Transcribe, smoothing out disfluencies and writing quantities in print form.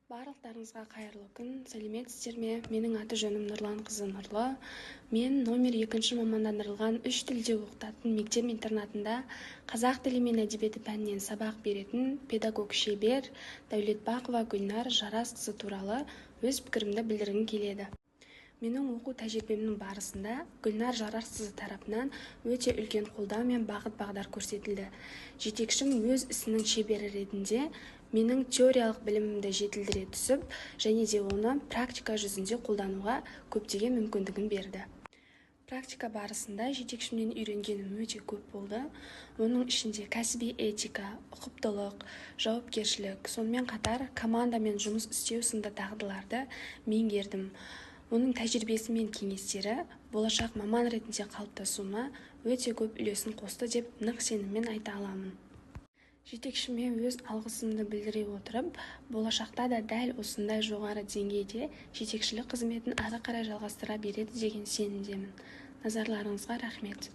Барлықтарыңызға қайырлы күн, сәлеметсіздер ме? Менің аты-жөнім Нұрлан қызы Нұрлы. Мен номер 2 мамандандырылған 3 тілде оқытатын мектеп-интернатында қазақ тілі мен әдебиеті пәнінен сабақ беретін педагог шебер Дәулетбақова Гүлнар Жарасқызы туралы өз пікірімді білдіргім келеді. Менің оқу тәжірибемнің барысында Гүлнар Жарасқызы тарапынан өте үлкен қолдау мен бағыт-бағдар көрсетілді. Жетекшім өз ісінің шебері ретінде менің теориялық білімімді жетілдіре түсіп, және де оны практика жүзінде қолдануға көптеген мүмкіндігін берді. Практика барысында жетекшімнен үйренгенім өте көп болды. Оның ішінде кәсіби этика, ұқыптылық, жауапкершілік, сонымен қатар командамен жұмыс істеу сынды дағдыларды меңгердім. Оның тәжірибесі мен кеңестері болашақ маман ретінде қалыптасуыма өте көп үлесін қосты деп нық сеніммен айта аламын. Жетекшіме өз алғысымды білдіре отырып, болашақта да дәл осындай жоғары деңгейде жетекшілік қызметін ары қарай жалғастыра береді деген сенімдемін. Назарларыңызға рахмет.